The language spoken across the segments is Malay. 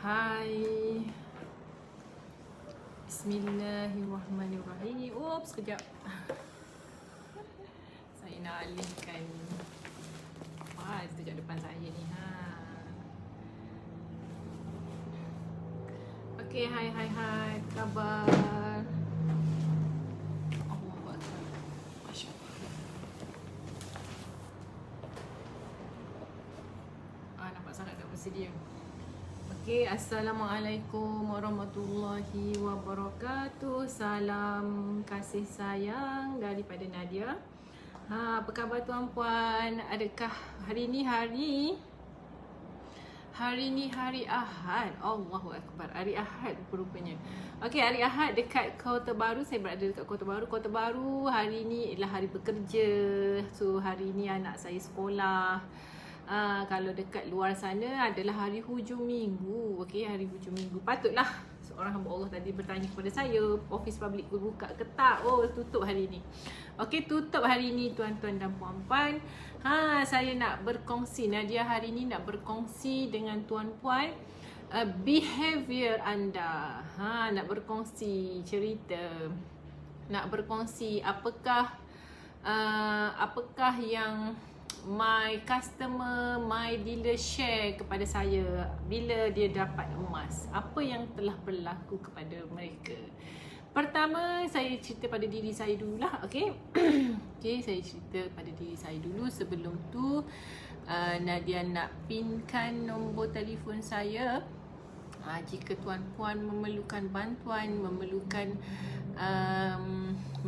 Hai. Bismillahirrahmanirrahim. Oops, sekejap. Saya nak alihkan sekejap depan saya ni. Okay, hai. Apa khabar? Allah Akbar. Masya Allah. Nampak sangat tak bersedia. Okay, Assalamualaikum warahmatullahi wabarakatuh. Salam kasih sayang daripada Nadia. Apa khabar tuan-puan? Adakah hari ni hari Ahad? Allahu Akbar. Hari Ahad rupanya. Okey, hari Ahad dekat Kota Baru. Saya berada dekat Kota Baru. Kota Baru hari ni ialah hari bekerja. So hari ni anak saya sekolah. Kalau dekat luar sana adalah hari hujung minggu. Okey, hari hujung minggu. Patutlah seorang hamba Allah tadi bertanya kepada saya, office public buka ke tak? Oh, tutup hari ni. Okey, tutup hari ni tuan-tuan dan puan-puan. Saya nak berkongsi, Nadia hari ni nak berkongsi dengan tuan-puan behavior anda. Nak berkongsi cerita. Nak berkongsi apakah yang my customer, my dealer share kepada saya bila dia dapat emas. Apa yang telah berlaku kepada mereka. Pertama, saya cerita pada diri saya dululah. Okay, saya cerita pada diri saya dulu. Sebelum tu Nadia nak pinkan nombor telefon saya. Jika tuan-puan memerlukan bantuan,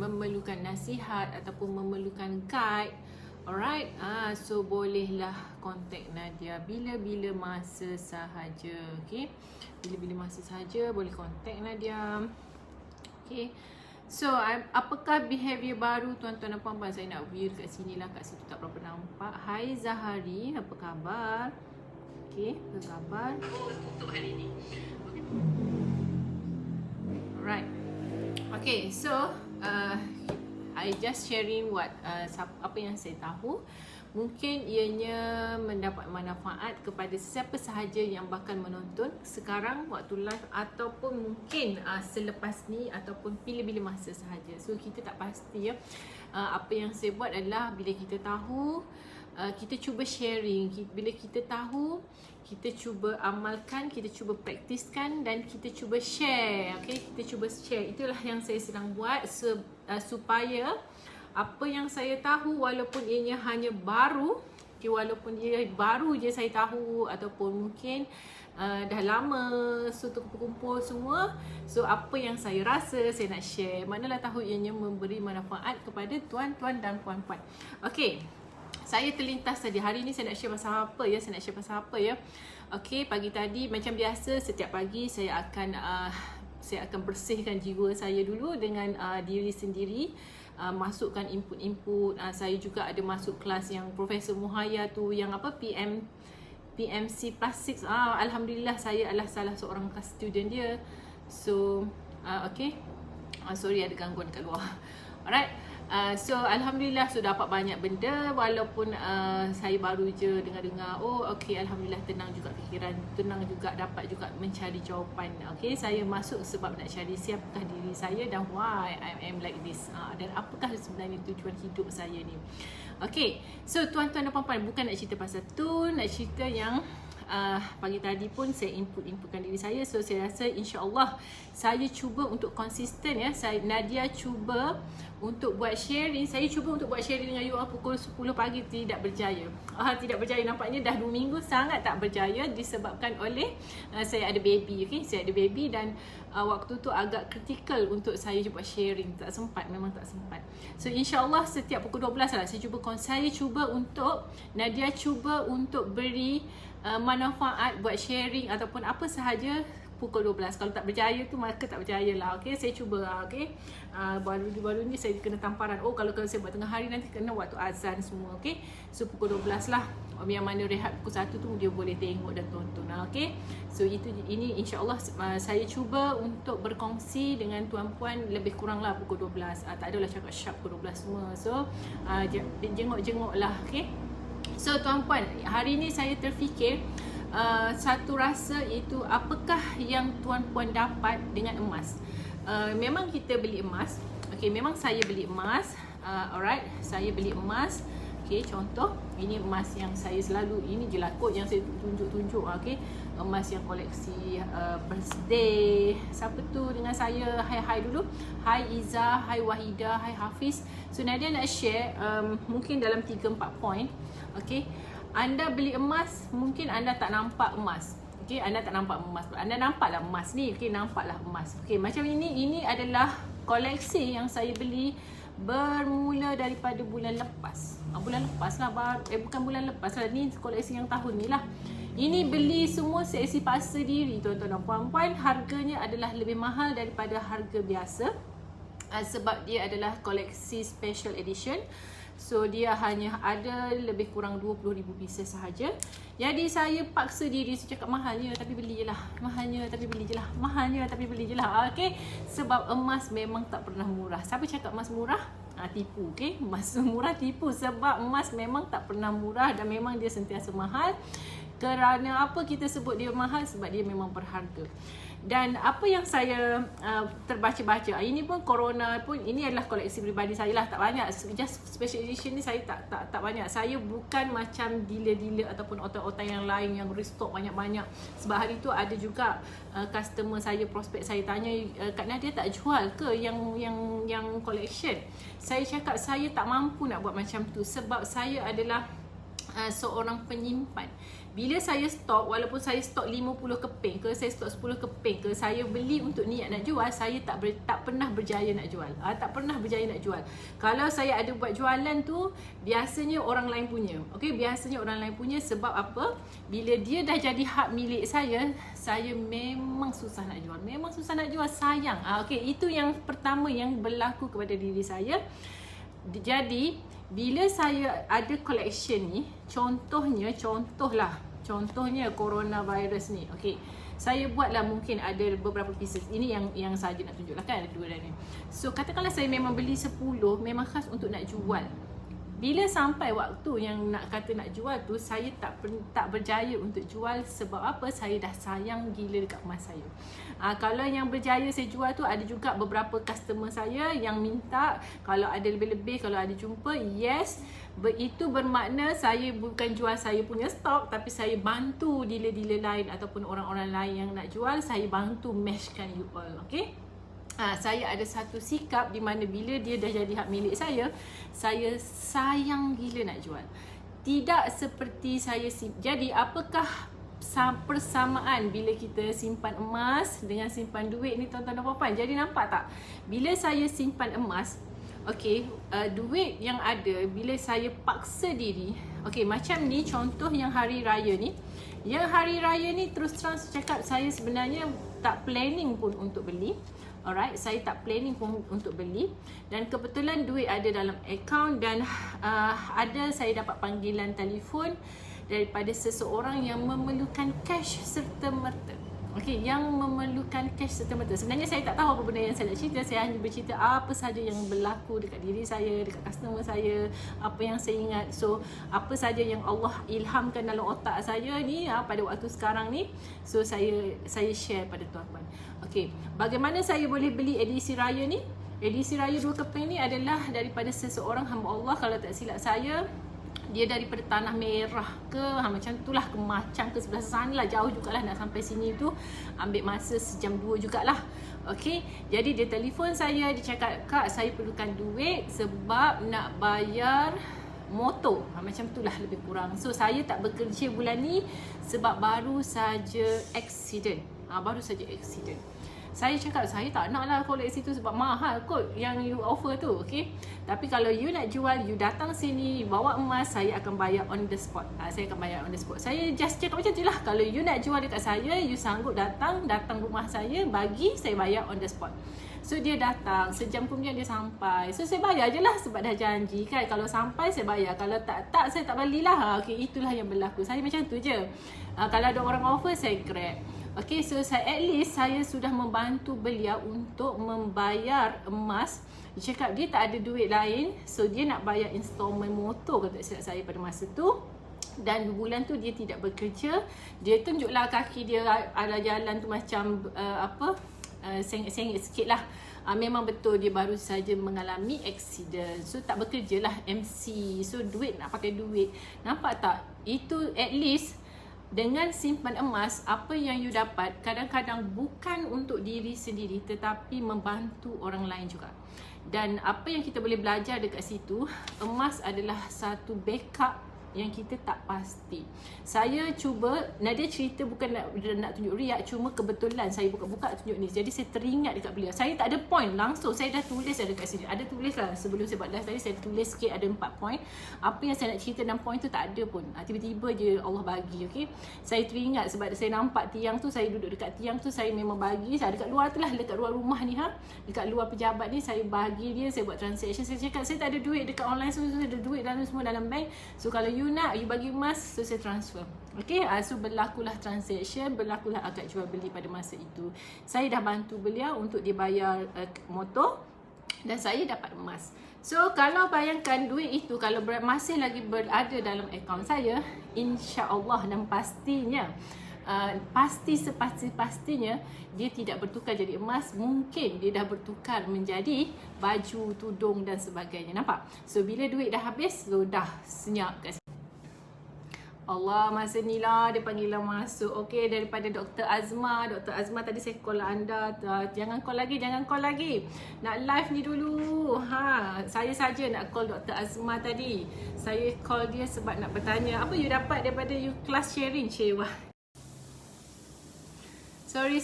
memerlukan nasihat ataupun memerlukan guide, alright, so bolehlah contact Nadia bila-bila masa sahaja. Okay, bila-bila masa sahaja boleh contact Nadia. Okay, so apakah behavior baru tuan-tuan dan puan-puan? Saya nak view kat sini lah, kat situ tak berapa nampak. Hai Zahari, apa khabar? Okay, apa khabar? Oh, tutup hari ni. Okay. Alright. Okay, so I just sharing apa yang saya tahu. Mungkin ianya mendapat manfaat kepada sesiapa sahaja yang bakal menonton sekarang waktu live ataupun mungkin selepas ni ataupun bila-bila masa sahaja. So kita tak pasti ya. Apa yang saya buat adalah bila kita tahu, kita cuba sharing. Bila kita tahu, kita cuba amalkan, kita cuba praktiskan dan kita cuba share. Okay, kita cuba share. Itulah yang saya sedang buat supaya apa yang saya tahu walaupun ianya hanya baru, walaupun dia baru je saya tahu ataupun mungkin dah lama kumpul semua. So apa yang saya rasa saya nak share. Manalah tahu ianya memberi manfaat kepada tuan-tuan dan puan-puan. Okey. Saya terlintas tadi. Hari ni saya nak share pasal apa ya? Okey, pagi tadi macam biasa setiap pagi saya akan bersihkan jiwa saya dulu dengan diri sendiri. Masukkan input. Saya juga ada masuk kelas yang Profesor Muhaya tu, yang PMC Plus 6. Alhamdulillah saya adalah salah seorang student dia. So okay, sorry ada gangguan kat luar. Alright, so Alhamdulillah sudah dapat banyak benda. Walaupun saya baru je dengar-dengar, oh okay, Alhamdulillah tenang juga fikiran, tenang juga dapat juga mencari jawapan. Okay, saya masuk sebab nak cari siapakah diri saya dan why I am like this, dan apakah sebenarnya tujuan hidup saya ni. Okay, so tuan-tuan dan puan-puan, bukan nak cerita pasal tu, nak cerita yang pagi tadi pun saya inputkan diri saya. So saya rasa insya-Allah saya cuba untuk konsisten ya. Nadia cuba untuk buat sharing. Saya cuba untuk buat sharing dengan you pukul 10 pagi, tidak berjaya. Tidak berjaya, nampaknya dah 2 minggu sangat tak berjaya disebabkan oleh saya ada baby. Okay, saya ada baby dan waktu tu agak kritikal untuk saya buat sharing. Tak sempat, memang tak sempat. So insya-Allah setiap pukul 12 lah saya cuba untuk Nadia cuba untuk beri manfaat buat sharing ataupun apa sahaja pukul 12. Kalau tak berjaya tu maka tak berjaya lah. Okay, saya cuba. Okay, baru ni saya kena tamparan. Oh, kalau saya buat tengah hari nanti kena waktu azan semua. Okay, so pukul 12 lah. Yang mana rehat pukul 1 tu dia boleh tengok dan tonton. Okay, so ini insya-Allah saya cuba untuk berkongsi dengan tuan-puan lebih kurang lah pukul 12. Tak adalah cakap sharp pukul 12 semua. So jenguk-jenguk lah. Okay, so tuan-puan, hari ni saya terfikir satu rasa itu apakah yang tuan-puan dapat dengan emas. Memang kita beli emas. Okay, memang saya beli emas. Alright, saya beli emas. Okay, contoh ini emas yang saya selalu, ini je lah kot yang saya tunjuk-tunjuk. Okay, emas yang koleksi birthday. Siapa tu dengan saya? Hai dulu. Hai Iza, hai Wahida, hai Hafiz. So Nadia nak share mungkin dalam 3-4 point. Okay, anda beli emas, mungkin anda tak nampak emas. Okay, anda tak nampak emas. Anda nampaklah emas ni. Okay, nampaklah emas. Okay, macam ini adalah koleksi yang saya beli bermula daripada bulan lepas. Bulan lepas lah, bukan bulan lepas lah. Ni koleksi yang tahun ni lah. Ini beli semua seisi paksa diri, tuan-tuan dan puan-puan. Harganya adalah lebih mahal daripada harga biasa. Sebab dia adalah koleksi special edition. So dia hanya ada lebih kurang 20,000 pieces sahaja. Jadi saya paksa diri, saya cakap mahalnya tapi beli je lah. Mahalnya tapi beli je lah. Mahalnya tapi beli je lah. Okay, sebab emas memang tak pernah murah. Siapa cakap emas murah? Tipu. Okay, emas murah tipu. Sebab emas memang tak pernah murah dan memang dia sentiasa mahal. Kerana apa kita sebut dia mahal? Sebab dia memang berharga. Dan apa yang saya terbaca-baca, ini pun corona pun, ini adalah koleksi peribadi saya lah, tak banyak. Just special edition ni saya tak banyak. Saya bukan macam dealer-dealer ataupun otak-otak yang lain yang restock banyak-banyak. Sebab hari tu ada juga customer saya, prospek saya tanya, Kak Nadia tak jual ke yang collection? Saya cakap saya tak mampu nak buat macam tu sebab saya adalah seorang penyimpan. Bila saya stok, walaupun saya stok 50 keping ke, saya stok 10 keping ke, saya beli untuk niat nak jual, saya tak pernah berjaya nak jual. Tak pernah berjaya nak jual. Kalau saya ada buat jualan tu, biasanya orang lain punya. Okey, biasanya orang lain punya. Sebab apa? Bila dia dah jadi hak milik saya memang susah nak jual. Memang susah nak jual, sayang. Okey, itu yang pertama yang berlaku kepada diri saya. Jadi bila saya ada collection ni, contohnya coronavirus ni. Okey, saya buatlah mungkin ada beberapa pieces. Ini yang saja nak tunjuklah kan, ada 2 dah ni. So katakanlah saya memang beli 10, memang khas untuk nak jual. Bila sampai waktu yang nak jual tu, saya tak berjaya untuk jual. Sebab apa? Saya dah sayang gila dekat emas saya. Kalau yang berjaya saya jual tu, ada juga beberapa customer saya yang minta kalau ada lebih-lebih, kalau ada jumpa, yes. Itu bermakna saya bukan jual saya punya stok, tapi saya bantu dealer-dealer lain ataupun orang-orang lain yang nak jual, saya bantu matchkan you all. Okay? Saya ada satu sikap di mana bila dia dah jadi hak milik saya sayang gila nak jual. Tidak seperti saya jadi apakah persamaan bila kita simpan emas dengan simpan duit ni, tuan-tuan dan puan-puan? Jadi nampak tak? Bila saya simpan emas, okey, duit yang ada bila saya paksa diri, okey, macam ni contoh yang hari raya ni. Yang hari raya ni terus terang cakap, saya sebenarnya tak planning pun untuk beli. Alright, saya tak planning pun untuk beli. Dan kebetulan duit ada dalam akaun dan ada saya dapat panggilan telefon daripada seseorang yang memerlukan cash serta-merta. Okey, yang memerlukan cash serta-merta. Sebenarnya saya tak tahu apa benda yang saya nak cerita. Saya hanya bercerita apa sahaja yang berlaku dekat diri saya, dekat customer saya, apa yang saya ingat. So, apa sahaja yang Allah ilhamkan dalam otak saya ni pada waktu sekarang ni, so saya share pada tuan-tuan. Okey, bagaimana saya boleh beli edisi raya ni? Edisi raya 2 keping ni adalah daripada seseorang hamba Allah, kalau tak silap saya dia daripada Tanah Merah ke macam tu lah, ke Macang ke sebelah sana lah, jauh jugalah nak sampai sini tu, ambil masa sejam 2 jugalah. Okey, jadi dia telefon saya, dia cakap, Kak, saya perlukan duit sebab nak bayar motor, macam tu lah lebih kurang. So saya tak bekerja bulan ni sebab baru saja accident. Saya cakap, saya tak nak lah koleksi tu sebab mahal kot yang you offer tu. Okay, tapi kalau you nak jual, you datang sini bawa emas, saya akan bayar on the spot. Saya akan bayar on the spot. Saya just cakap macam tu lah. Kalau you nak jual dekat saya, you sanggup datang rumah saya, bagi, saya bayar on the spot. So dia datang, sejam kemudian dia sampai. So saya bayar je lah sebab dah janji kan. Kalau sampai saya bayar, kalau tak saya tak belilah. Okay, itulah yang berlaku. Saya macam tu je. Kalau ada orang offer, saya grab. Okay, so at least saya sudah membantu beliau untuk membayar emas. Dia cakap dia tak ada duit lain, so dia nak bayar installment motor, kalau tak silap saya pada masa tu. Dan bulan tu dia tidak bekerja. Dia tunjuklah kaki dia ala jalan tu macam sengit-sengit sikit lah. Memang betul dia baru saja mengalami accident. So tak bekerja lah MC. So duit nak pakai duit. Nampak tak? Itu at least dengan simpan emas, apa yang you dapat kadang-kadang bukan untuk diri sendiri tetapi membantu orang lain juga. Dan apa yang kita boleh belajar dekat situ, emas adalah satu backup yang kita tak pasti. Saya cuba, Nadia cerita bukan nak tunjuk riak, cuma kebetulan saya buka-buka tunjuk ni. Jadi saya teringat dekat beliau. Saya tak ada point langsung, saya dah tulis ada dekat sini. Ada tulis lah sebelum saya buat live tadi, saya tulis sikit ada 4 point. Apa yang saya nak cerita 6 point tu tak ada pun. Tiba-tiba je Allah bagi, okay. Saya teringat sebab saya nampak tiang tu, saya duduk dekat tiang tu, saya memang bagi. Saya dekat luar tu lah, dekat luar rumah ni dekat luar pejabat ni, saya bagi dia, saya buat transaction. Saya cakap saya tak ada duit dekat online, so saya ada duit dalam semua dalam bank. So kalau you nak, you bagi emas, so saya transfer. Okay, so berlakulah transaction, berlakulah akad jual beli pada masa itu. Saya dah bantu beliau untuk dia bayar motor dan saya dapat emas. So kalau bayangkan duit itu kalau masih lagi berada dalam akaun saya, insya-Allah dan pastinya pasti sepasti-pastinya dia tidak bertukar jadi emas, mungkin dia dah bertukar menjadi baju, tudung dan sebagainya. Nampak? So bila duit dah habis, so dah senyap kat sini. Allah, masa ni lah dia panggil lah masuk. Okey, daripada Dr. Azma. Dr. Azma tadi saya call anda. Jangan call lagi, jangan call lagi. Nak live ni dulu. Saya saja nak call Dr. Azma tadi. Saya call dia sebab nak bertanya, apa you dapat daripada you class sharing, cik? Wah. Sorry.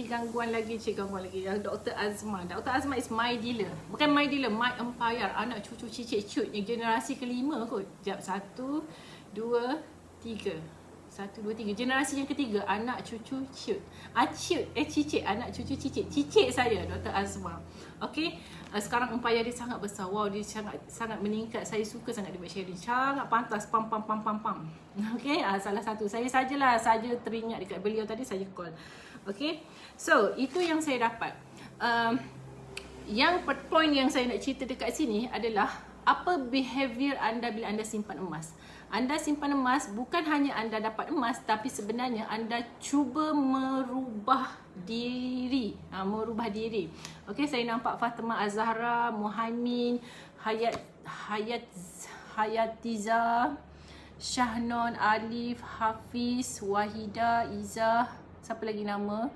Gangguan lagi, cik, gangguan lagi. Dr. Azma. Dr. Azma is my dealer. Bukan my dealer, my empire. Anak cucu cicit cut. Yang generasi kelima kot. Sekejap, 1, 2, 3. 1, 2, 3. Generasi yang ketiga, anak cucu cut. Cicit, anak cucu cicit. Cicit saya, Dr. Azma. Okey, sekarang empayar dia sangat besar. Wow, dia sangat meningkat. Saya suka sangat dia buat sharing. Sangat pantas, pam. Okey, salah satu. Saya saja teringat dekat beliau tadi, saya call. Okey, so itu yang saya dapat. Yang point yang saya nak cerita dekat sini adalah apa behavior anda bila anda simpan emas. Anda simpan emas bukan hanya anda dapat emas, tapi sebenarnya anda cuba merubah diri. Okey, saya nampak Fatimah Az-Zahra, Muhaimin, Hayatiza, Shahnon, Alif, Hafiz, Wahida, Izzah, siapa lagi nama?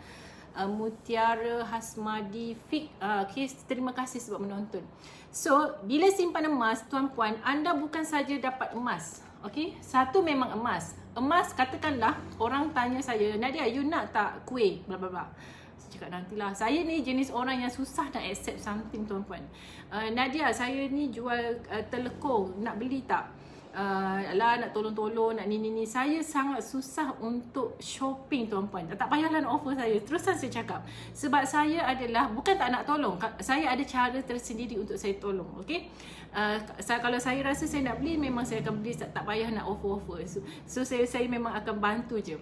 Mutiara, Hasmadi, Fik. Okay, terima kasih sebab menonton. So, bila simpan emas, tuan-puan, anda bukan saja dapat emas. Okay, satu memang emas. Emas, katakanlah orang tanya saya, Nadia, you nak tak kuih? Bla bla bla. Saya cakap nantilah. Saya ni jenis orang yang susah nak accept something, tuan-puan. Nadia, saya ni jual telekong, nak beli tak? Nak tolong-tolong, nak ni. Saya sangat susah untuk shopping, tuan-puan. Tak payahlah nak offer saya. Terusan saya cakap. Sebab saya adalah, bukan tak nak tolong. Saya ada cara tersendiri untuk saya tolong. Okay? Kalau saya rasa saya nak beli, memang saya akan beli. Tak payah nak offer-offer. So saya memang akan bantu je.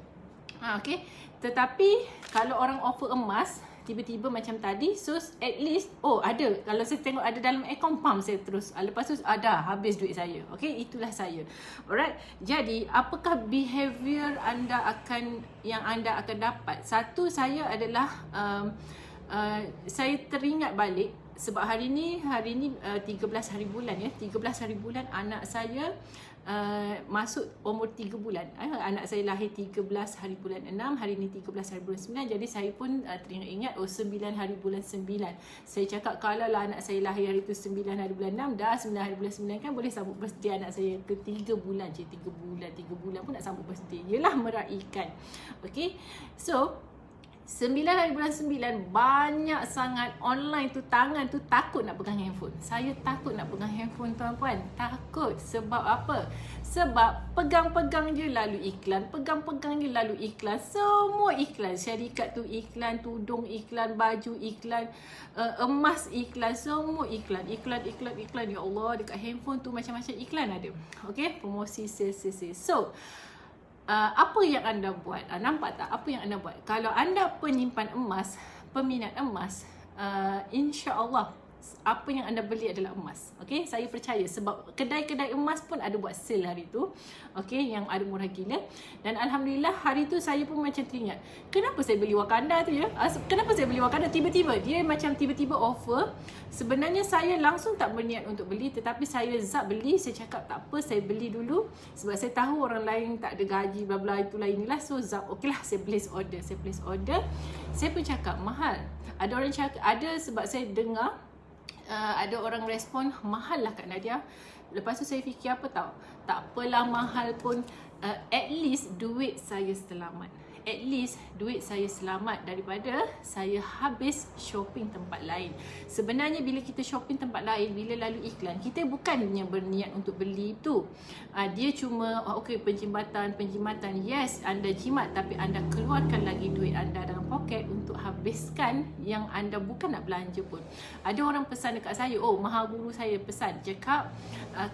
Okay? Tetapi, kalau orang offer emas, tiba-tiba macam tadi, so at least, ada. Kalau saya tengok ada dalam akaun, saya terus. Lepas tu ada, habis duit saya. Okay, itulah saya. Alright, jadi apakah behavior yang anda akan dapat? Satu, saya adalah, saya teringat balik, sebab hari ni 13 hari bulan ya. 13 hari bulan anak saya masuk umur 3 bulan. Anak saya lahir 13 hari bulan 6, hari ni 13 hari bulan 9. Jadi saya pun teringat 9 hari bulan 9. Saya cakap kalau lah anak saya lahir hari tu 9 hari bulan 6, dah 9 hari bulan 9 kan boleh sambut birthday anak saya ke 3 bulan je. 3 bulan pun nak sambut birthday. Yelah meraikan. Okay, so 9 hari bulan 9 banyak sangat online tu, tangan tu takut nak pegang handphone. Saya takut nak pegang handphone, tuan-puan. Takut. Sebab apa? Sebab pegang-pegang je lalu iklan. Pegang-pegang je lalu iklan. Semua iklan. Syarikat tu iklan, tudung iklan, baju iklan, emas iklan, semua iklan. Iklan. Ya Allah, dekat handphone tu macam-macam iklan ada. Okay? Promosi, sales. So, apa yang anda buat? Nampak tak apa yang anda buat? Kalau anda penyimpan emas, peminat emas, insya-Allah apa yang anda beli adalah emas. Okey, saya percaya sebab kedai-kedai emas pun ada buat sale hari tu. Okey, yang ada murah gila. Dan alhamdulillah hari tu saya pun macam teringat, kenapa saya beli Wakanda tu ya? Kenapa saya beli Wakanda tiba-tiba? Dia macam tiba-tiba offer. Sebenarnya saya langsung tak berniat untuk beli, tetapi saya zap beli. Saya cakap tak apa, saya beli dulu sebab saya tahu orang lain tak ada gaji bla bla itulah inilah. So zap, okeylah saya place order. Saya pun cakap mahal. Ada orang cakap, ada sebab saya dengar ada orang respon mahal lah Kak Nadia. Lepas tu saya fikir apa tahu, tak apalah mahal pun, at least duit saya selamat. At least duit saya selamat daripada saya habis shopping tempat lain. Sebenarnya bila kita shopping tempat lain, bila lalu iklan, kita bukannya berniat untuk beli tu. Dia cuma okey, penjimatan. Yes, anda jimat, tapi anda keluarkan lagi duit anda dalam poket untuk habiskan yang anda bukan nak belanja pun. Ada orang pesan dekat saya, Maha Guru saya pesan cakap,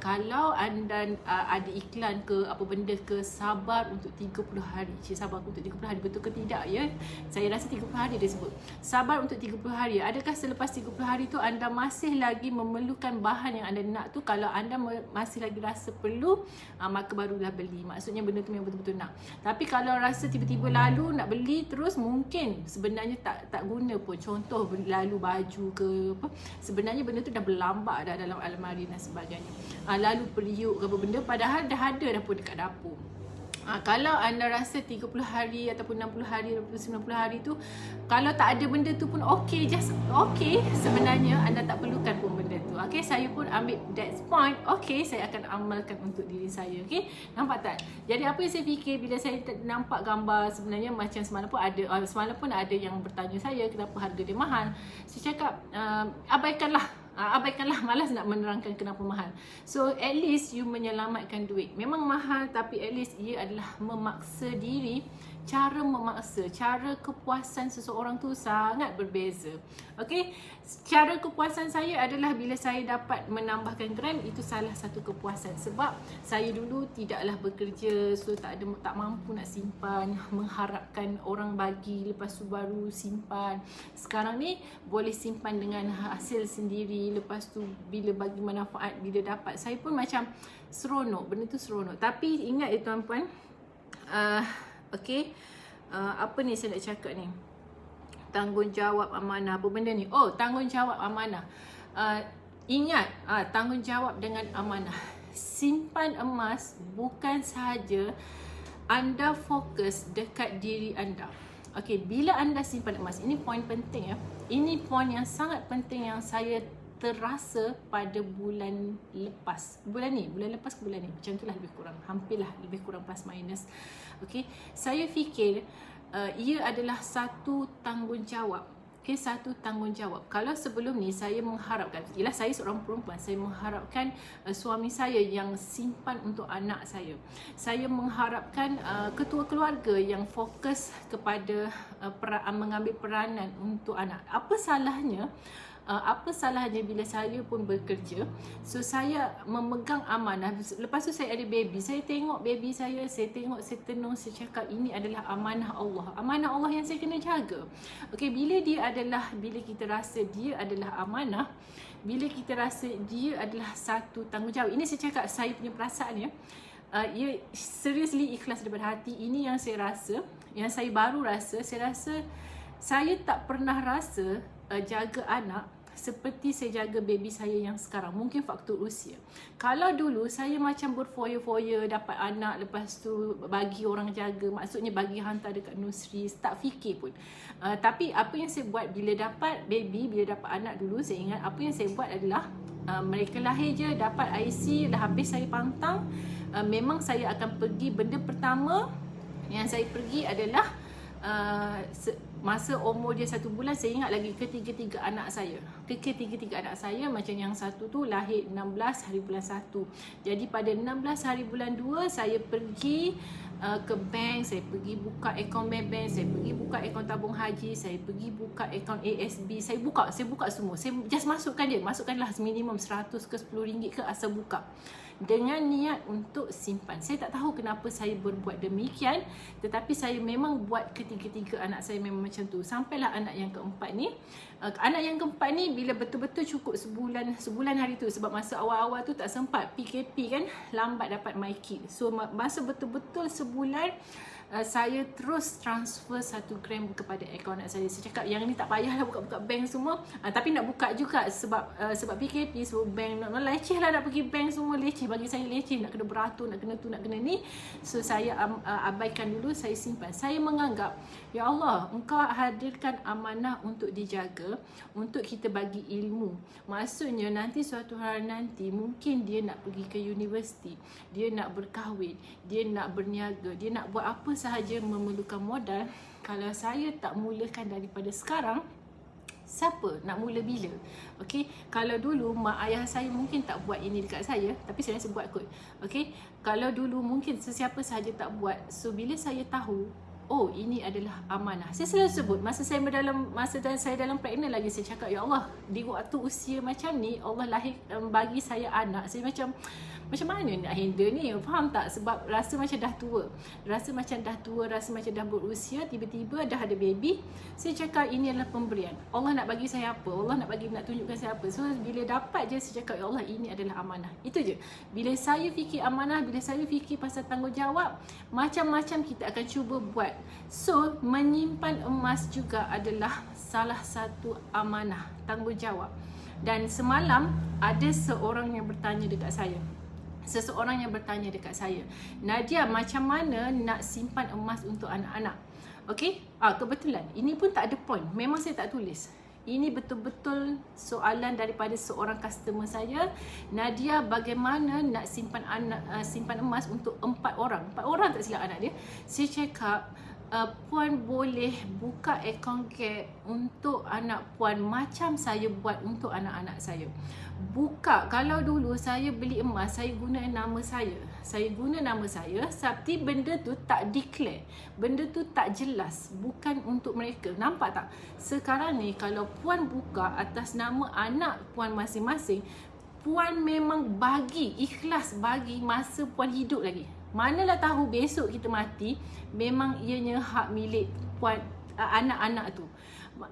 kalau anda ada iklan ke apa benda ke, sabar untuk 30 hari. Sabar untuk 30 hari, betul ke tidak ya? Saya rasa 30 hari dia sebut. Sabar untuk 30 hari. Adakah selepas 30 hari tu anda masih lagi memerlukan bahan yang anda nak tu? Kalau anda masih lagi rasa perlu, maka barulah beli. Maksudnya benda tu memang betul-betul nak. Tapi kalau rasa tiba-tiba lalu nak beli terus, mungkin sebenarnya tak guna pun. Contoh lalu baju ke apa, sebenarnya benda tu dah berlambak dah dalam almari dan sebagainya. Lalu periuk ke apa benda, padahal dah ada dah pun dekat dapur. Kalau anda rasa 30 hari ataupun 60 hari ataupun 90 hari tu, kalau tak ada benda tu pun okey, just okey, sebenarnya anda tak perlukan pun benda tu. Okey, saya pun ambil that point. Okey, saya akan amalkan untuk diri saya. Okey, nampak tak? Jadi apa yang saya fikir bila saya nampak gambar, sebenarnya macam semalam pun ada yang bertanya saya kenapa harga dia mahal. Saya cakap abaikanlah, malas nak menerangkan kenapa mahal. So at least you menyelamatkan duit. Memang mahal, tapi at least ia adalah memaksa diri. Cara memaksa, cara kepuasan seseorang tu sangat berbeza. Okey, cara kepuasan saya adalah bila saya dapat menambahkan gram, itu salah satu kepuasan. Sebab saya dulu tidaklah bekerja, so tak mampu nak simpan, mengharapkan orang bagi lepas tu baru simpan. Sekarang ni boleh simpan dengan hasil sendiri, lepas tu bila bagi manfaat, bila dapat, saya pun macam seronok, benda tu seronok. Tapi ingat ya tuan-puan, okey, apa ni saya nak cakap ni? Tanggungjawab amanah, apa benda ni? Tanggungjawab amanah. Ingat, tanggungjawab dengan amanah. Simpan emas bukan sahaja anda fokus dekat diri anda. Okey, bila anda simpan emas, ini poin penting ya. Ini poin yang sangat penting yang saya terasa pada bulan lepas. Bulan lepas ke bulan ni? Macam itulah lebih kurang. Hampirlah lebih kurang plus minus. Okey, saya fikir ia adalah satu tanggungjawab. Okey, satu tanggungjawab. Kalau sebelum ni saya mengharapkan, ialah saya seorang perempuan, saya mengharapkan suami saya yang simpan untuk anak saya. Saya mengharapkan ketua keluarga yang fokus kepada mengambil peranan untuk anak. Apa salahnya bila saya pun bekerja? So saya memegang amanah. Lepas tu saya ada baby, saya tengok baby saya tenung, saya cakap ini adalah amanah Allah. Amanah Allah yang saya kena jaga. Okey, bila kita rasa dia adalah amanah, bila kita rasa dia adalah satu tanggungjawab. Ini saya cakap saya punya perasaan ya. Ia seriously ikhlas daripada hati. Ini yang saya rasa, yang saya baru rasa. Saya rasa saya tak pernah rasa jaga anak seperti saya jaga baby saya yang sekarang. Mungkin faktor usia. Kalau dulu saya macam berfoya-foya dapat anak, lepas tu bagi orang jaga, maksudnya bagi hantar dekat nursery, tak fikir pun. Tapi apa yang saya buat bila dapat baby, bila dapat anak dulu, saya ingat apa yang saya buat adalah mereka lahir je, dapat IC, dah habis saya pantang. Memang saya akan pergi, benda pertama yang saya pergi adalah masa umur dia 1 bulan, saya ingat lagi ketiga-tiga anak saya. Macam yang satu tu lahir 16 hari bulan 1. Jadi pada 16 hari bulan 2 saya pergi ke bank, saya pergi buka akaun bank, saya pergi buka akaun tabung haji, saya pergi buka akaun ASB, saya buka semua. Saya just masukkanlah minimum 100 ke 10 ringgit ke, asal buka. Dengan niat untuk simpan. Saya tak tahu kenapa saya berbuat demikian, tetapi saya memang buat ketiga-tiga anak saya memang macam tu. Sampailah anak yang keempat ni. Anak yang keempat ni bila betul-betul cukup sebulan hari tu, sebab masa awal-awal tu tak sempat, PKP kan, lambat dapat my kit. So masa betul-betul sebulan, saya terus transfer 1 gram kepada akaun anak saya. Saya cakap yang ni tak payahlah buka-buka bank semua, tapi nak buka juga sebab PKP, sebab bank leceh lah nak pergi bank semua, leceh bagi saya, leceh nak kena beratur, nak kena tu, nak kena ni. So saya abaikan dulu, saya simpan. Saya menganggap, ya Allah, Engkau hadirkan amanah untuk dijaga, untuk kita bagi ilmu. Maksudnya nanti suatu hari nanti mungkin dia nak pergi ke universiti, dia nak berkahwin, dia nak berniaga, dia nak buat apa sahaja memerlukan modal. Kalau saya tak mulakan daripada sekarang, siapa nak mula bila? Okey, kalau dulu mak ayah saya mungkin tak buat ini dekat saya, tapi saya rasa buat kot. Okey, kalau dulu mungkin sesiapa sahaja tak buat. So bila saya tahu, oh ini adalah amanah. Saya selalu sebut masa saya dalam pregnant lagi, saya cakap, ya Allah, di waktu usia macam ni Allah lahir bagi saya anak. Saya macam mana nak handle ni? Faham tak? Sebab rasa macam dah tua, rasa macam dah berusia, tiba-tiba dah ada baby. Saya cakap ini adalah pemberian. Allah nak bagi saya apa? Allah nak tunjukkan saya apa? So bila dapat je, saya cakap, ya Allah, ini adalah amanah. Itu je. Bila saya fikir amanah, bila saya fikir pasal tanggungjawab, macam-macam kita akan cuba buat. So menyimpan emas juga adalah salah satu amanah, tanggungjawab. Dan semalam ada seseorang yang bertanya dekat saya, Nadia, macam mana nak simpan emas untuk anak-anak? Okey, kebetulan ini pun tak ada point, memang saya tak tulis. Ini betul-betul soalan daripada seorang customer saya. Nadia, bagaimana nak simpan emas untuk 4 orang? 4 orang tak silap anak dia. Saya cakap, Puan boleh buka akaun Gap untuk anak Puan macam saya buat untuk anak-anak saya. Buka, kalau dulu saya beli emas, saya guna nama saya. Tapi benda tu tak declare, benda tu tak jelas, bukan untuk mereka. Nampak tak? Sekarang ni kalau Puan buka atas nama anak Puan masing-masing, Puan memang ikhlas bagi masa Puan hidup lagi. Manalah tahu besok kita mati, memang ianya hak milik Puan, anak-anak tu.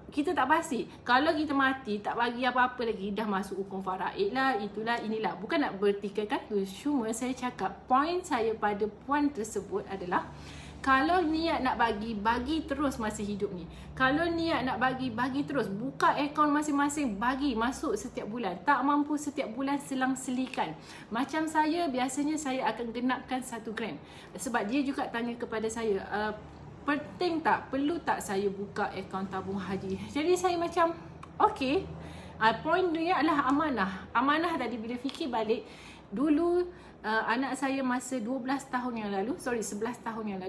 Kita tak pasti. Kalau kita mati tak bagi apa-apa lagi, dah masuk hukum faraid lah, itulah, inilah. Bukan nak bertikaikan tu. Cuma saya cakap, point saya pada Puan tersebut adalah, kalau niat nak bagi terus masa hidup ni. Kalau niat nak bagi terus. Buka akaun masing-masing, bagi masuk setiap bulan. Tak mampu setiap bulan, selang-selikan. Macam saya, biasanya saya akan genapkan 1 gram. Sebab dia juga tanya kepada saya, penting tak, perlu tak saya buka akaun tabung haji? Jadi saya macam, okey. Point dia adalah amanah. Amanah tadi bila fikir balik, dulu anak saya masa 11 tahun yang lalu, 13 tahun yang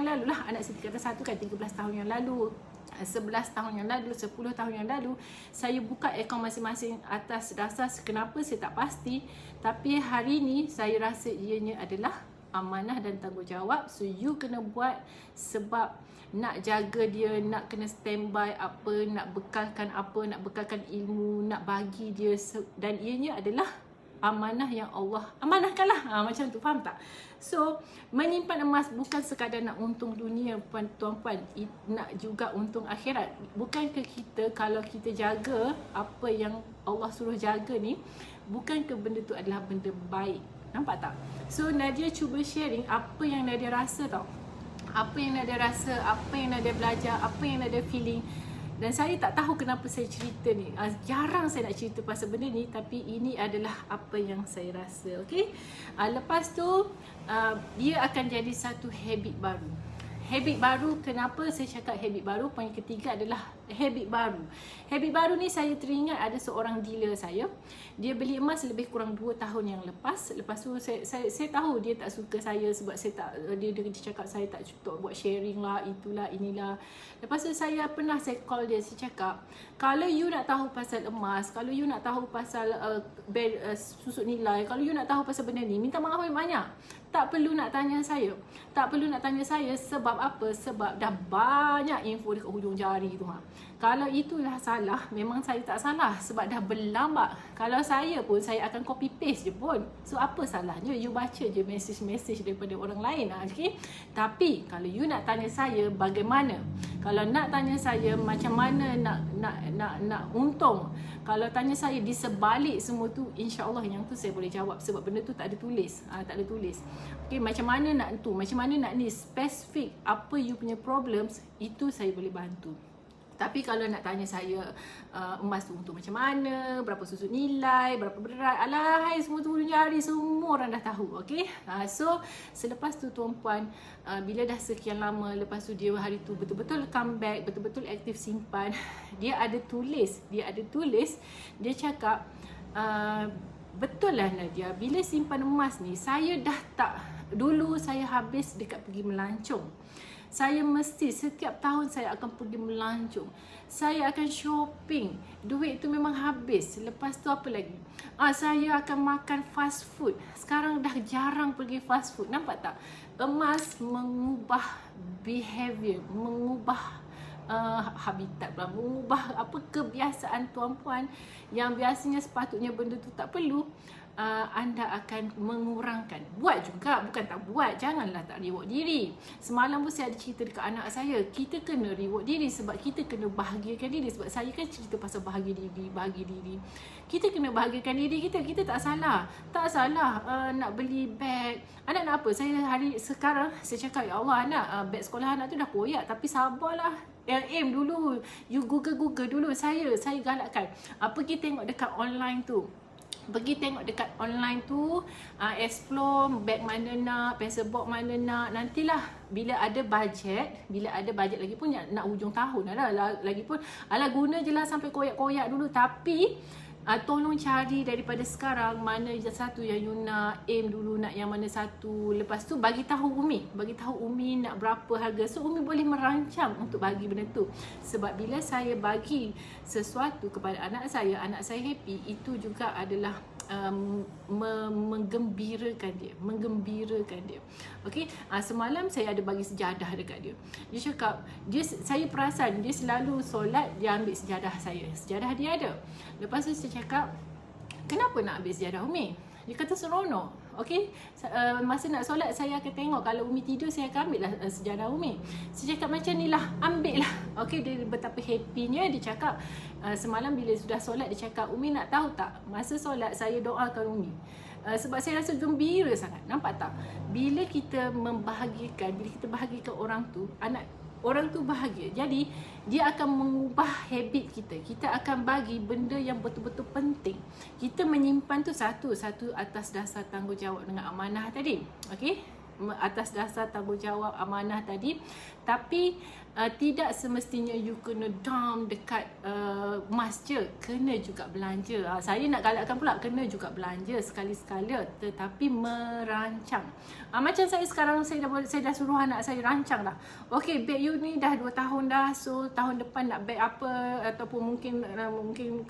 lalu lah. Anak saya kata satu kan, 13 tahun yang lalu, 11 tahun yang lalu, 10 tahun yang lalu, saya buka akaun masing-masing atas dasar kenapa saya tak pasti. Tapi hari ni saya rasa ianya adalah amanah dan tanggungjawab. So you kena buat, sebab nak jaga dia, nak kena standby apa, nak bekalkan ilmu, nak bagi dia, dan ianya adalah amanah yang Allah amanahkan lah. Macam tu, faham tak? So menyimpan emas bukan sekadar nak untung dunia, tuan-tuan, nak juga untung akhirat. Bukankah kita, kalau kita jaga apa yang Allah suruh jaga ni, bukankah benda tu adalah benda baik? Nampak tak? So Nadia cuba sharing apa yang Nadia rasa tau. Apa yang Nadia rasa, apa yang Nadia belajar, apa yang Nadia feeling. Dan saya tak tahu kenapa saya cerita ni. Jarang saya nak cerita pasal benda ni, tapi ini adalah apa yang saya rasa. Okay? Lepas tu, dia akan jadi satu habit baru. Habit baru, kenapa saya cakap habit baru? Poin ketiga adalah habit baru. Habit baru ni saya teringat ada seorang dealer saya. Dia beli emas lebih kurang 2 tahun yang lepas. Lepas tu saya tahu dia tak suka saya sebab dia cakap saya tak cukup buat sharing lah, itulah, inilah. Lepas tu saya call dia, saya cakap, kalau you nak tahu pasal emas, kalau you nak tahu pasal susut nilai, kalau you nak tahu pasal benda ni, minta maaf banyak. Tak perlu nak tanya saya. Sebab apa? Sebab dah banyak info dekat hujung jari tu. Kalau itulah salah, memang saya tak salah sebab dah berlambak. Kalau saya pun, saya akan copy paste je pun. So apa salahnya you baca je message daripada orang lain, okay? Tapi kalau you nak tanya saya bagaimana, kalau nak tanya saya macam mana nak untung, kalau tanya saya di sebalik semua tu, insya-Allah yang tu saya boleh jawab sebab benda tu tak ada tulis. Tak ada tulis. Okay, macam mana nak tu, macam mana nak ni, spesifik apa you punya problems, itu saya boleh bantu. Tapi kalau nak tanya saya emas tu untung macam mana, berapa susut nilai, berapa berat, alahai semua tu jari, semua orang dah tahu, okey? So selepas tu tuan-puan, bila dah sekian lama, lepas tu dia hari tu betul-betul comeback, betul-betul aktif simpan, dia ada tulis, dia cakap, betul lah Nadia, bila simpan emas ni, saya dah tak, dulu saya habis dekat pergi melancong. Saya mesti setiap tahun saya akan pergi melancong. Saya akan shopping. Duit tu memang habis. Lepas tu apa lagi? Saya akan makan fast food. Sekarang dah jarang pergi fast food. Nampak tak? Emas mengubah behavior, mengubah habitat, mengubah apa kebiasaan tuan-puan yang biasanya sepatutnya benda tu tak perlu. Anda akan mengurangkan. Buat juga, bukan tak buat. Janganlah tak reward diri. Semalam pun saya ada cerita dekat anak saya, kita kena reward diri sebab kita kena bahagiakan diri. Sebab saya kan cerita pasal bahagia diri. Kita kena bahagiakan diri kita. Kita tak salah. Tak salah nak beli beg. Anak nak apa? Saya hari sekarang saya cakap, ya Allah anak, beg sekolah anak tu dah koyak, tapi sabarlah. Aim dulu. You Google dulu. Saya galakkan. Pergi tengok dekat online tu. Pergi tengok dekat online tu, explore bag mana nak, pencil box mana nak. Nantilah bila ada bajet lagi pun nak hujung tahun dah, lagi pun guna je lah sampai koyak-koyak dulu. Tapi tolong cari daripada sekarang mana satu yang you nak, aim dulu nak yang mana satu. Lepas tu bagi tahu Umi nak berapa harga. So Umi boleh merancang untuk bagi benda tu. Sebab bila saya bagi sesuatu kepada anak saya happy, itu juga adalah menggembirakan dia. Okey, semalam saya ada bagi sejadah dekat dia. Dia cakap, saya perasan dia selalu solat, dia ambil sejadah saya. Sejadah dia ada. Lepas tu saya cakap, kenapa nak ambil sejadah Umi? Dia kata seronok. Okey, masa nak solat saya akan tengok, kalau Umi tidur saya akan ambil lah sejadah Umi. Saya cakap macam ni lah, ambil lah. Okey, dia betapa happynya. Dia cakap semalam bila sudah solat, dia cakap, Umi nak tahu tak, masa solat saya doakan Umi. Sebab saya rasa gembira sangat. Nampak tak? Bila kita bahagikan orang tu, orang tu bahagia. Jadi dia akan mengubah habit kita. Kita akan bagi benda yang betul-betul penting. Kita menyimpan tu satu atas dasar tanggungjawab dengan amanah tadi. Okey? Atas dasar tanggungjawab amanah tadi. Tapi tidak semestinya you kena dump dekat emas je. Kena juga belanja. Saya nak galakkan pula, kena juga belanja sekali-sekala, tetapi merancang. Macam saya sekarang, saya dah suruh anak saya rancang dah. Okey, beg you ni dah 2 tahun dah. So tahun depan nak beg apa, ataupun mungkin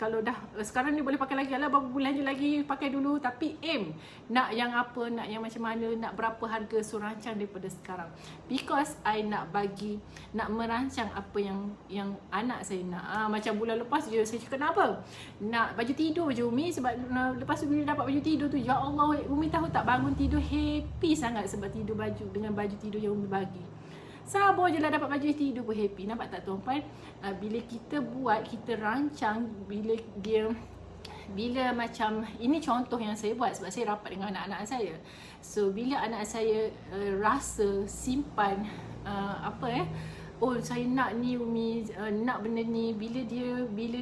kalau dah sekarang ni boleh pakai lagi, berapa bulan je lagi pakai dulu. Tapi aim nak yang apa, nak yang macam mana, nak berapa harga. So rancang daripada sekarang. Because I nak merancang apa yang anak saya nak. Macam bulan lepas je saya cakap, kenapa? Nak baju tidur je Umi. Sebab lepas tu bila dapat baju tidur tu, ya Allah, Umi tahu tak, bangun tidur happy sangat sebab tidur dengan baju tidur yang Umi bagi. Sabar je lah dapat baju tidur pun happy. Nampak tak tuan-puan? Bila kita buat, kita rancang, bila macam ini contoh yang saya buat sebab saya rapat dengan anak-anak saya. So bila anak saya rasa simpan oh saya nak ni Umi, nak benda ni, bila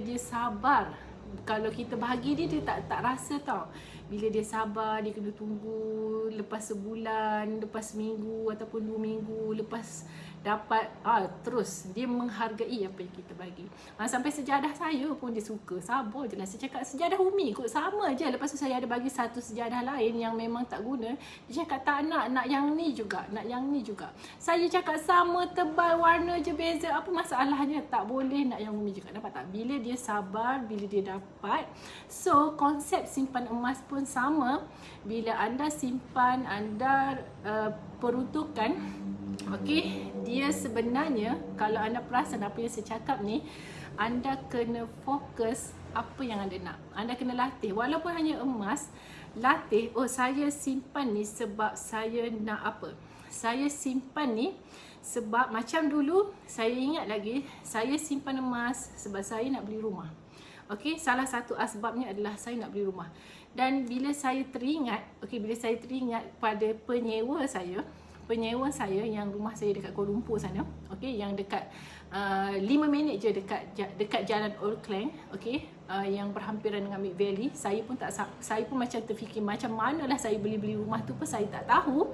dia sabar, kalau kita bahagi dia tak rasa tau. Bila dia sabar, dia kena tunggu lepas sebulan, lepas seminggu ataupun 2 minggu lepas dapat, terus dia menghargai apa yang kita bagi. Sampai sejadah saya pun dia suka. Sabar je lah. Saya cakap sejadah Umi kot sama je. Lepas tu saya ada bagi satu sejadah lain yang memang tak guna. Dia cakap tak nak yang ni juga, nak yang ni juga. Saya cakap sama tebal, warna je beza, apa masalahnya? Tak boleh nak yang Umi juga. Nampak tak? Bila dia sabar, bila dia dapat. So konsep simpan emas pun sama. Bila anda simpan, anda peruntukkan Okey, dia sebenarnya kalau anda perasan apa yang saya cakap ni, anda kena fokus apa yang anda nak. Anda kena latih walaupun hanya emas, latih, oh saya simpan ni sebab saya nak apa? Saya simpan ni sebab macam dulu saya ingat lagi, saya simpan emas sebab saya nak beli rumah. Okey, salah satu asbabnya adalah saya nak beli rumah. Dan bila saya teringat, bila saya teringat pada penyewa saya yang rumah saya dekat Kuala Lumpur sana, yang dekat 5 minit je dekat jalan Old Klang, yang berhampiran dengan Mid Valley. Saya pun macam terfikir macam manalah saya beli rumah tu pun saya tak tahu.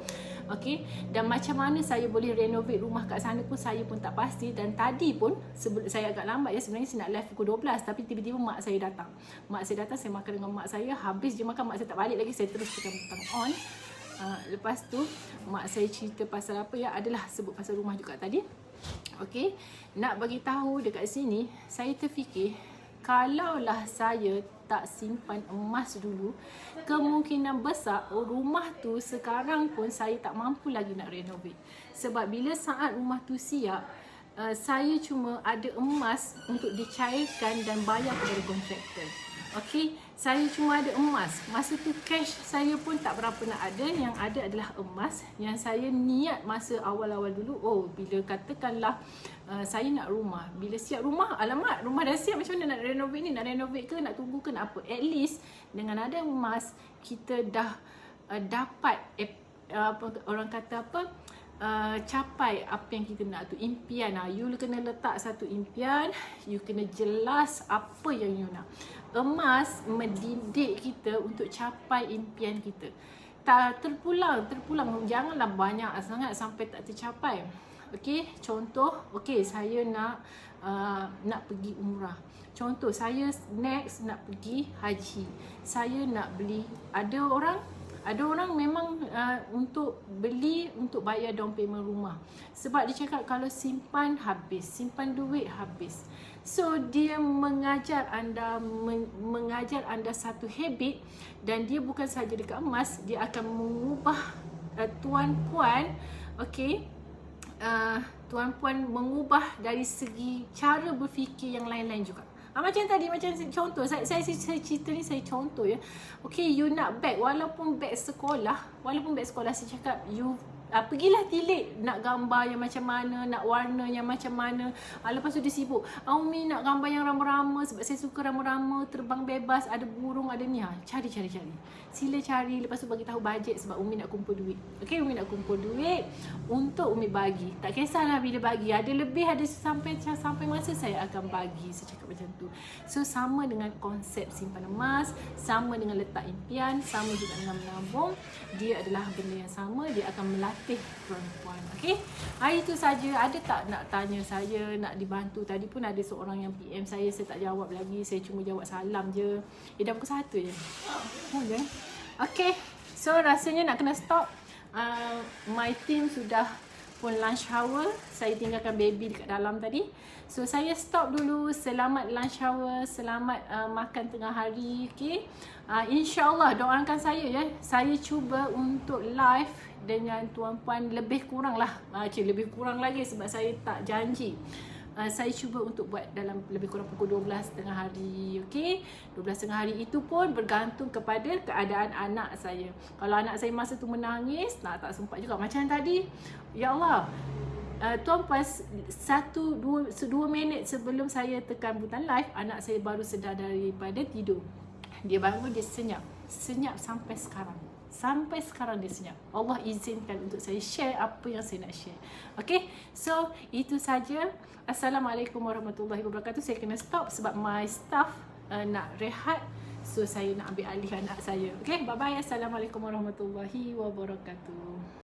Dan macam mana saya boleh renovate rumah kat sana pun saya pun tak pasti. Dan tadi pun saya agak lambat ya, sebenarnya saya nak live pukul 12, tapi tiba-tiba mak saya datang. Saya makan dengan mak saya, habis je makan mak saya tak balik lagi, saya terus tekan butang on. Lepas tu mak saya cerita pasal apa ya, adalah sebut pasal rumah juga tadi. Nak bagi tahu dekat sini, saya terfikir kalaulah saya tak simpan emas dulu, kemungkinan besar rumah tu sekarang pun saya tak mampu lagi nak renovate. Sebab bila saat rumah tu siap, saya cuma ada emas untuk dicairkan dan bayar kepada kontraktor. Saya cuma ada emas. Masa tu cash saya pun tak berapa nak ada. Yang ada adalah emas. Yang saya niat masa awal-awal dulu, bila katakanlah saya nak rumah, bila siap rumah, alamak, rumah dah siap, macam mana nak renovate ni? Nak renovate ke, nak tunggu ke, nak apa? At least dengan ada emas, kita dah dapat orang kata apa, capai apa yang kita nak tu, impian. You kena letak satu impian, you kena jelas apa yang you nak. Emas mendidik kita untuk capai impian kita. Tak terpulang, janganlah banyak sangat sampai tak tercapai. Contoh, saya nak pergi umrah. Contoh, saya next nak pergi haji. Saya nak beli, ada orang memang untuk beli, untuk bayar down payment rumah. Sebab dia cakap kalau simpan habis, simpan duit habis. So dia mengajar anda satu habit, dan dia bukan sahaja dekat emas, dia akan mengubah tuan-puan, tuan-puan mengubah dari segi cara berfikir yang lain-lain juga. Macam tadi, macam contoh, saya cerita ni, saya contoh ya. You nak beg, walaupun beg sekolah, saya cakap you pergilah tilik nak gambar yang macam mana, nak warna yang macam mana. Lepas tu dia sibuk, Umi nak gambar yang rama-rama sebab saya suka rama-rama, terbang bebas, ada burung, ada ni. Cari. Sila cari, lepas tu bagi tahu bajet sebab Umi nak kumpul duit. Umi nak kumpul duit untuk Umi bagi. Tak kisahlah bila bagi, ada lebih, ada sampai masa saya akan bagi. Saya cakap macam tu. So sama dengan konsep simpan emas, sama dengan letak impian, sama juga dengan menabung. Dia adalah benda yang sama, dia akan melatih perempuan. Itu saja. Ada tak nak tanya saya, nak dibantu? Tadi pun ada seorang yang PM saya tak jawab lagi. Saya cuma jawab salam je. Dah pukul 1 je. So rasanya nak kena stop. My team sudah pun lunch hour. Saya tinggalkan baby dekat dalam tadi. So saya stop dulu. Selamat lunch hour, selamat makan tengah hari. InsyaAllah doakan saya ya. Saya cuba untuk live dengan tuan-puan lebih kurang lah. Lebih kurang lagi sebab saya tak janji. Saya cuba untuk buat dalam lebih kurang pukul 12 tengah hari. 12 tengah hari itu pun bergantung kepada keadaan anak saya. Kalau anak saya masa tu menangis, tak sempat juga. Macam tadi, ya Allah, tuan-puan, 2 minit sebelum saya tekan butang live, anak saya baru sedar daripada tidur. Dia bangun, dia senyap sampai sekarang dia senyap. Allah izinkan untuk saya share apa yang saya nak share. So itu saja. Assalamualaikum warahmatullahi wabarakatuh. Saya kena stop sebab my staff nak rehat. So saya nak ambil alih anak saya. Bye bye. Assalamualaikum warahmatullahi wabarakatuh.